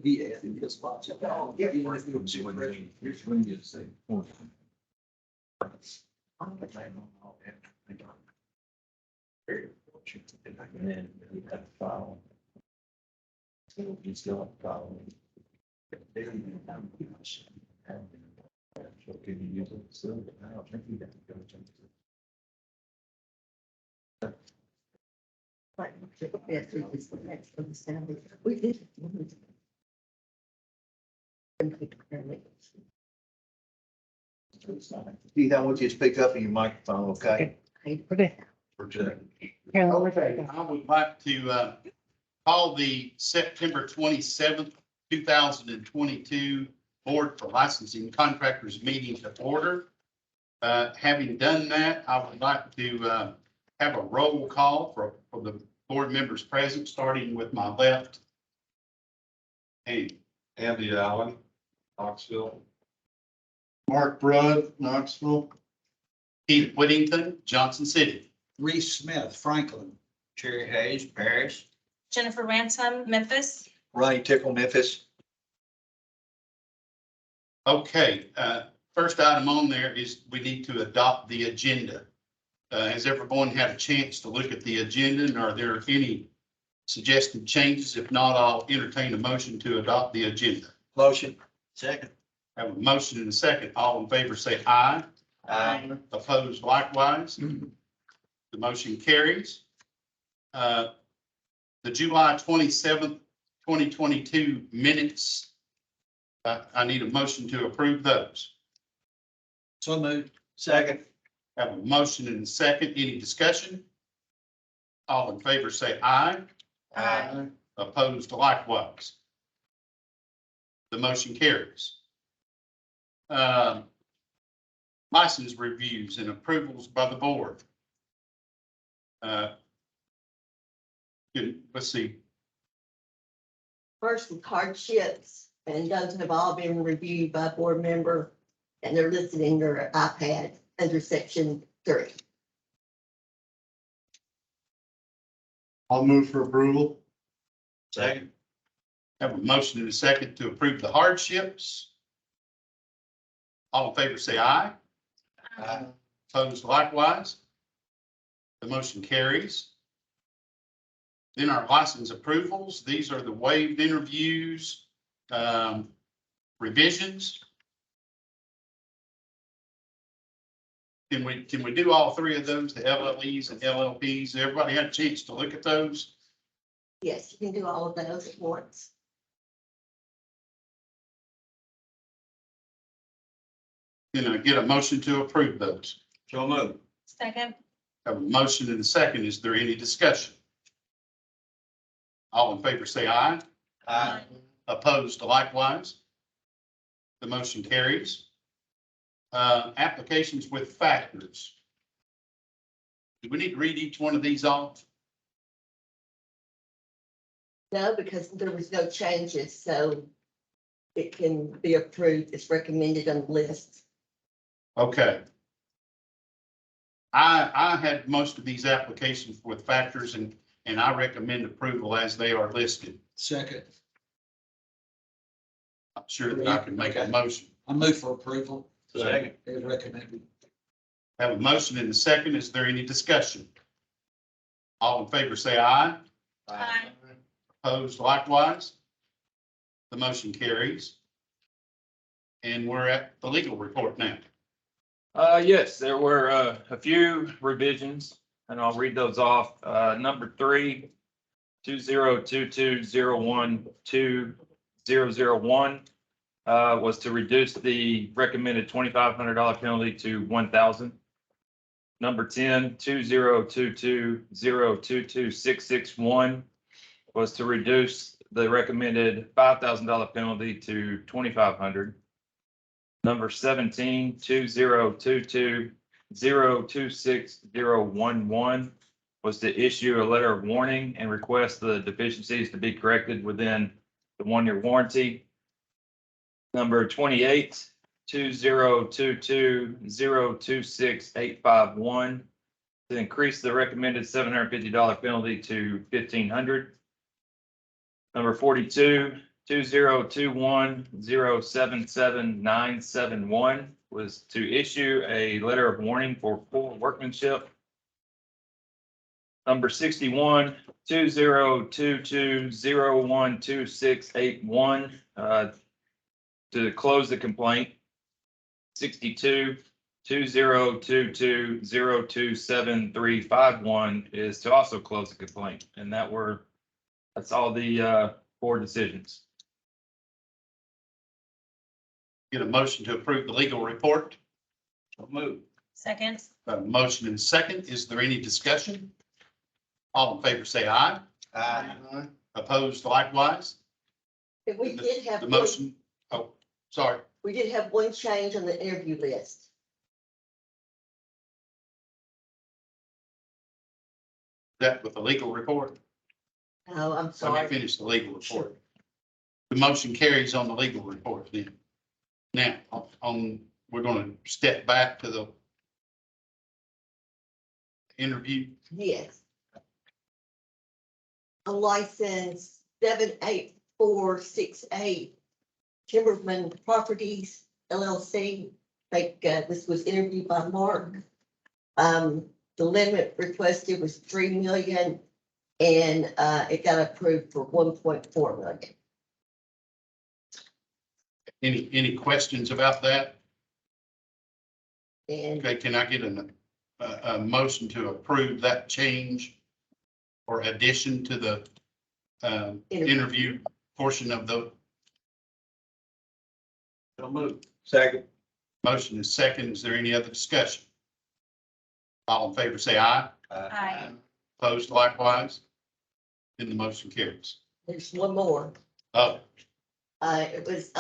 He added his spot. Yeah, you want to do here's when you say. And then you have to file. You still have to file. So can you use it? So I don't think you have to go to. We did. Keith, I want you to speak up in your microphone, okay? Okay. Project. Okay, I would like to call the September 27th, 2022 Board for Licensing Contractors meeting to order. Having done that, I would like to have a roll call for the board members present, starting with my left. Andy Allen, Knoxville. Mark Brudd, Knoxville. Keith Whittington, Johnson City. Reese Smith, Franklin. Cherry Hayes, Paris. Jennifer Ransom, Memphis. Ronnie Tickle, Memphis. Okay, first item on there is we need to adopt the agenda. Has everyone had a chance to look at the agenda, and are there any suggested changes? If not, I'll entertain a motion to adopt the agenda. Motion. Second. Have a motion and a second. All in favor say aye. Aye. Opposed likewise. The motion carries. The July 27th, 2022 minutes. I need a motion to approve those. So moved. Second. Have a motion and a second. Any discussion? All in favor say aye. Aye. Opposed likewise. The motion carries. License reviews and approvals by the board. Let's see. First with hardships, and those have all been reviewed by board member, and they're listed in your iPad under section 3. I'll move for approval. Second. Have a motion and a second to approve the hardships. All in favor say aye. Aye. Opposed likewise. The motion carries. Then our license approvals. These are the waived interviews, revisions. Can we do all three of those, the LLEs and LLPs? Everybody had a chance to look at those? Yes, you can do all of those at once. Can I get a motion to approve those? So move. Second. Have a motion and a second. Is there any discussion? All in favor say aye. Aye. Opposed likewise. The motion carries. Applications with factors. Do we need to read each one of these off? No, because there was no changes, so it can be approved. It's recommended on the list. Okay. I had most of these applications with factors and I recommend approval as they are listed. Second. I'm sure that I can make a motion. I move for approval. Second. As recommended. Have a motion and a second. Is there any discussion? All in favor say aye. Aye. Opposed likewise. The motion carries. And we're at the legal report now. Yes, there were a few revisions, and I'll read those off. Number 3, 2022-01-2001 was to reduce the recommended $2,500 penalty to $1,000. Number 10, 2022-022661 was to reduce the recommended $5,000 penalty to $2,500. Number 17, 2022-026011 was to issue a letter of warning and request the deficiencies to be corrected within the 1-year warranty. Number 28, 2022-026851 to increase the recommended $750 penalty to $1,500. Number 42, 2021-077-971 was to issue a letter of warning for poor workmanship. Number 61, 2022-012681, to close the complaint. 62, 2022-027351 is to also close the complaint, and that's all the board decisions. Get a motion to approve the legal report. So move. Second. A motion and second. Is there any discussion? All in favor, say aye. Aye. Opposed likewise. And we did have, The one- motion, oh, sorry. we did have one change on the interview list. That with the legal report. Oh, I'm Let me sorry. finish the legal report. The motion carries on the legal report then. Now, we're gonna step back to the interview. Yes. A license 78468 Timberman Properties LLC. Like, this was interviewed by Mark. The limit requested was 3 million and, it got approved for 1.4 million. Any questions about that? And Okay, can I get a motion to approve that change or addition to the interview portion of the So move. Second. motion is second? Is there any other discussion? All in favor, say aye. Aye. Opposed likewise? Then the motion carries. there's one more. Oh, It was,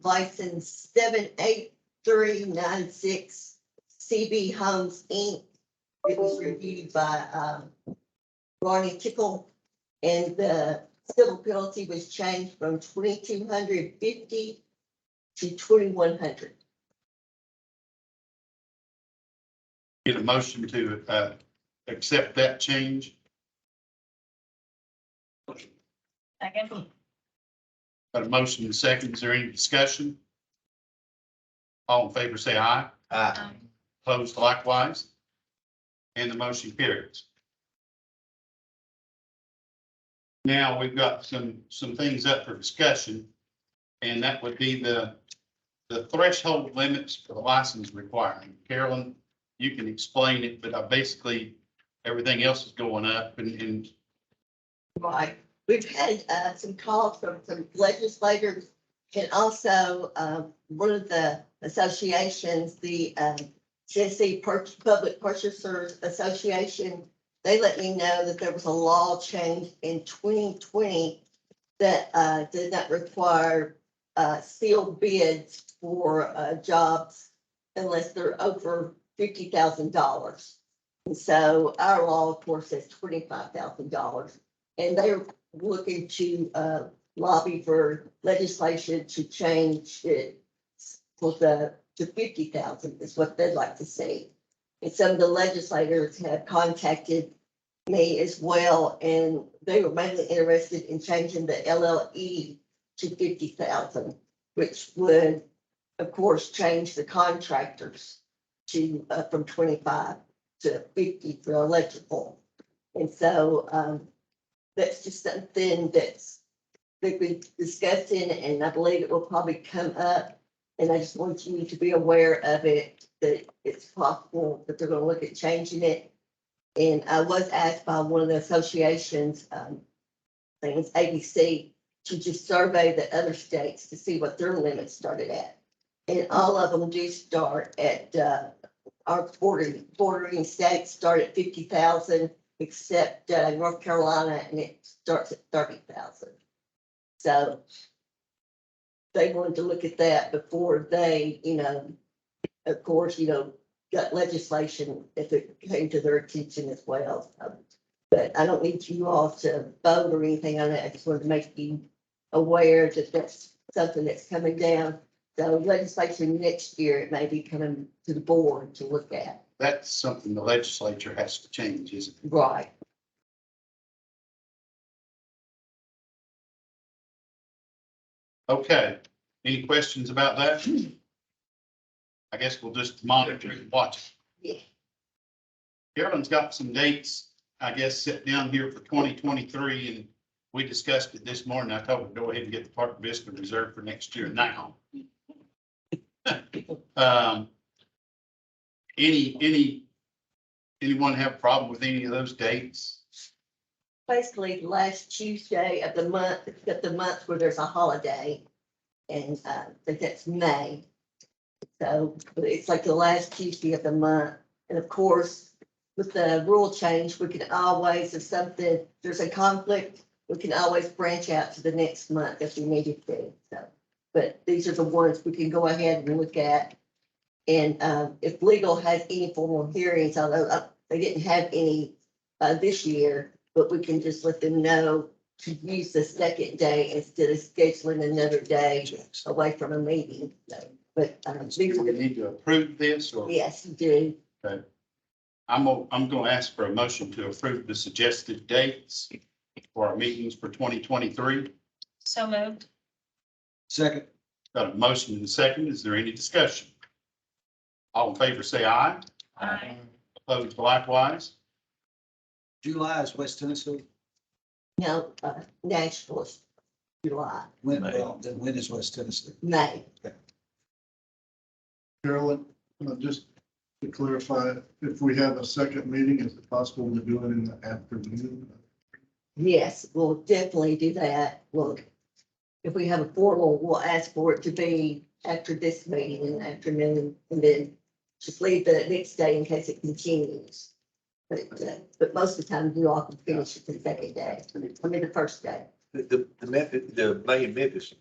license 78396 CB Homes Inc. It was reviewed by, Ronnie Tickle. And the civil penalty was changed from 2,250 to 2,100. get a motion to accept that change. Second. Got a motion and second. Is there any discussion? All in favor, say aye. Aye. Opposed likewise? And the motion carries. Now, we've got some things up for discussion, and that would be the threshold limits for the license requirement. Carolyn, you can explain it, but basically, everything else is going up and Right. We've had, some calls from some legislators and also, one of the associations, the, Tennessee Public Purchasers Association. They let me know that there was a law change in 2020 that, did not require, sealed bids for, jobs unless they're over $50,000. And so our law, of course, says $25,000. And they're looking to, lobby for legislation to change it for to 50,000 is what they'd like to see. And some of the legislators have contacted me as well, and they were mainly interested in changing the LLE to 50,000, which would, of course, change the contractors to, from 25 to 50 for electrical. And so, that's just something that we're discussing, and I believe it will probably come up. And I just want you to be aware of it, that it's possible that they're gonna look at changing it. And I was asked by one of the associations, I think it's ABC, to just survey the other states to see what their limits started at. And all of them do start at, our bordering states start at 50,000, except, North Carolina, and it starts at 30,000. So they wanted to look at that before they, of course, got legislation if it came to their attention as well. But I don't need you all to vote or anything on it. I just wanted to make you aware that that's something that's coming down. So legislation next year, it may be coming to the board to look at. that's something the legislature has to change, isn't it? Right. Okay, any questions about that? I guess we'll just monitor and watch. Yeah. Carolyn's got some dates, I guess, set down here for 2023, and we discussed it this morning. I told her, go ahead and get the Park Vista reserved for next year now. Anyone have a problem with any of those dates? Basically, the last Tuesday of the month, except the month where there's a holiday. And I think that's May. So it's like the last Tuesday of the month. And of course, with the rule change, we can always, if something, there's a conflict, we can always branch out to the next month if we needed to. So, but these are the ones we can go ahead and look at. And if legal has any formal hearings, although they didn't have any this year, but we can just let them know to use the second day instead of scheduling another day away from a meeting. So, but these Do are we the, need to approve this, or yes, you do. I'm gonna ask for a motion to approve the suggested dates for our meetings for 2023. So moved. Second. Got a motion and a second. Is there any discussion? All in favor, say aye. Aye. Opposed likewise. July is West Tennessee. No, Nashville is July, When, well, then when is West Tennessee? May. Carolyn, just to clarify, if we have a second meeting, is it possible to do it in the afternoon? Yes, we'll definitely do that. Well, if we have a formal, we'll ask for it to be after this meeting in the afternoon, and then just leave the next day in case it continues. But most of the time, you all can finish it the second day, I mean, the first day. The method, the May in Memphis,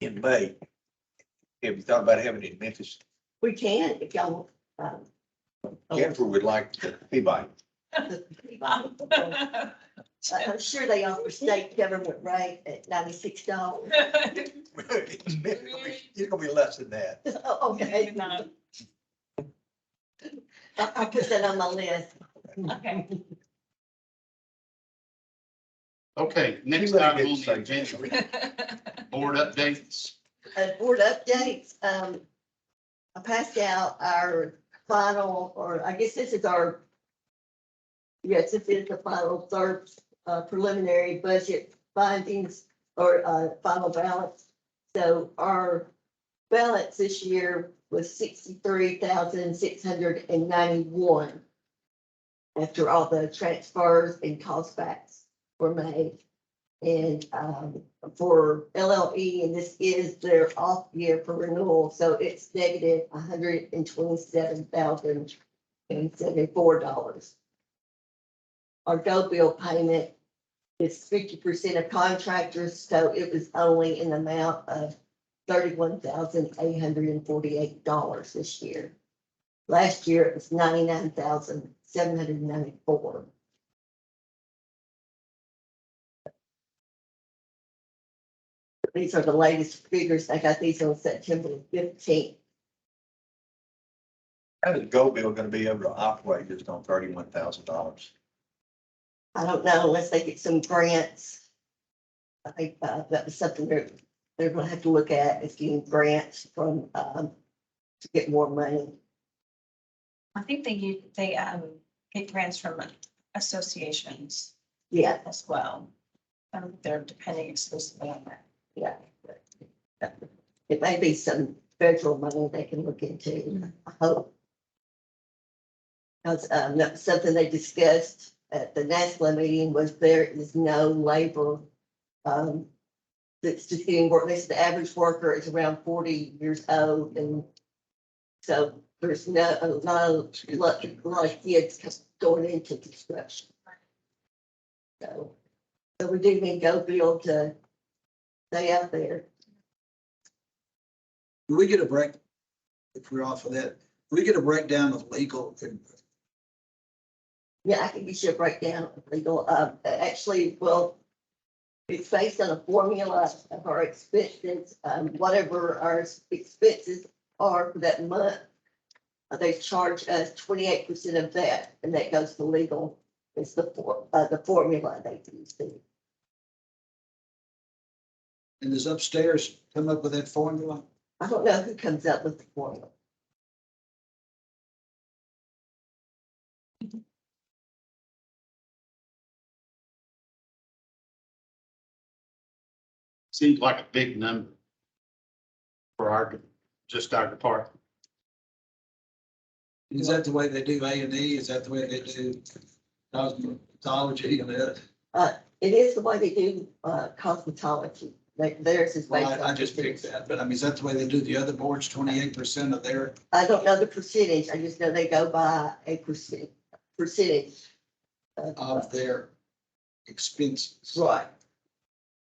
in May. Have you thought about having it in Memphis? We can, if y'all. Jennifer would like Peabody. I'm sure they offer state government rate at $96. It's gonna be less than that. Oh, okay. I'll put that on my list. Okay. Okay, next You really item on didn't the say agenda, board updates. Board updates, I passed out our final, or I guess this is our, yes, this is the final third preliminary budget findings or final balance. So our balance this year was 63,691 after all the transfers and cost backs were made. And for LLE, and this is their off year for renewal, so it's negative $127,074. Our go bill payment is 50% of contractors, so it was only an amount of $31,848 this year. Last year, it was $99,794. These are the latest figures. I got these on September 15th. How is Go Bill gonna be able to operate just on $31,000? I don't know unless they get some grants. I think that was something they're gonna have to look at, is getting grants from, to get more money. I think they get grants from associations Yeah, as well. They're depending exclusively on that. yeah. It may be some federal money they can look into, I hope. Because, that was something they discussed at the NASLA meeting, was there is no labor. That's just getting work, they said the average worker is around 40 years old, and so there's not a lot of kids going into construction. So we do need Go Bill to stay out there. Do we get a break, if we're off of that, do we get a breakdown of legal? Yeah, I can get you a breakdown of legal, actually, well, it's based on a formula of our expenses, whatever our expenses are for that month. They charge us 28% of that, and that goes to legal. It's the formula they use. And does upstairs come up with that formula? I don't know who comes up with the formula. Seems like a big number for our, just our department. Is that the way they do A&E? Is that the way they do cosmetology and that? It is the way they do, cosmetology. Theirs is based Well, on. I just picked that, but I mean, is that the way they do the other boards, 28% of their? I don't know the percentage. I just know they go by a percentage. Of their expenses. Right.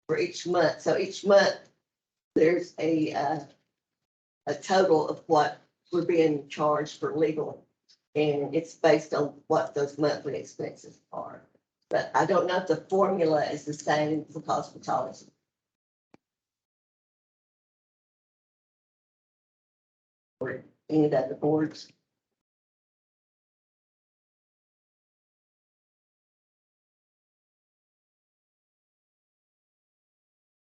For each month. So each month, there's a total of what we're being charged for legal. And it's based on what those monthly expenses are. But I don't know if the formula is the same for cosmetology. Or any of the other boards.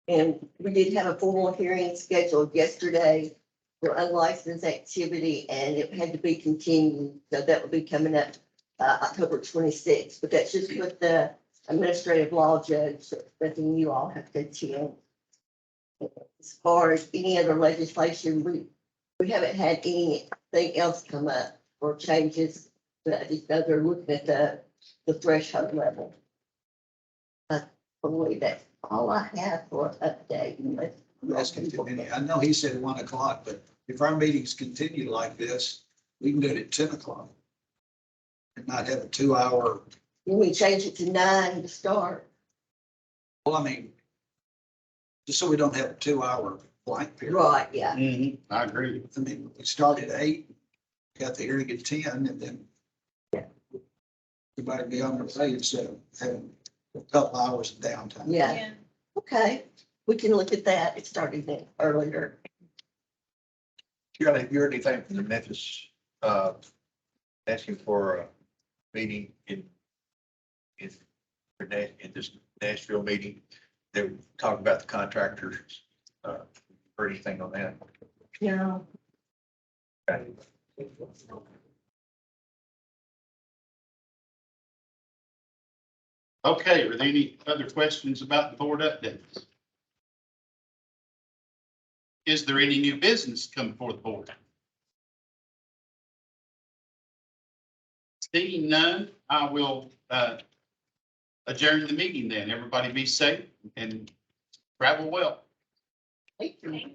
And we did have a formal hearing scheduled yesterday for unlicensed activity, and it had to be continued. So that will be coming up October 26th, but that's just with the administrative law judge, something you all have to attend. As far as any other legislation, we haven't had anything else come up or changes. But I just know they're looking at the threshold level. I believe that's all I have for update. I'm asking too many. I know he said 1 o'clock, but if our meetings continue like this, we can do it at 10 o'clock. And not have a 2 hour, Can we change it to 9 to start? well, I mean, just so we don't have a 2 hour blank period. Right, yeah. I agree. I mean, we started at 8, got the hearing at 10, and then everybody be on their way instead of having a couple hours of downtime. Yeah, okay. We can look at that. It started then earlier. You heard anything from the Memphis, asking for a meeting in this Nashville meeting? They were talking about the contractors, or anything on that? No. Okay, are there any other questions about the board updates? Is there any new business coming before the board? Seeing none, I will adjourn the meeting then. Everybody be safe and travel well. Thank you.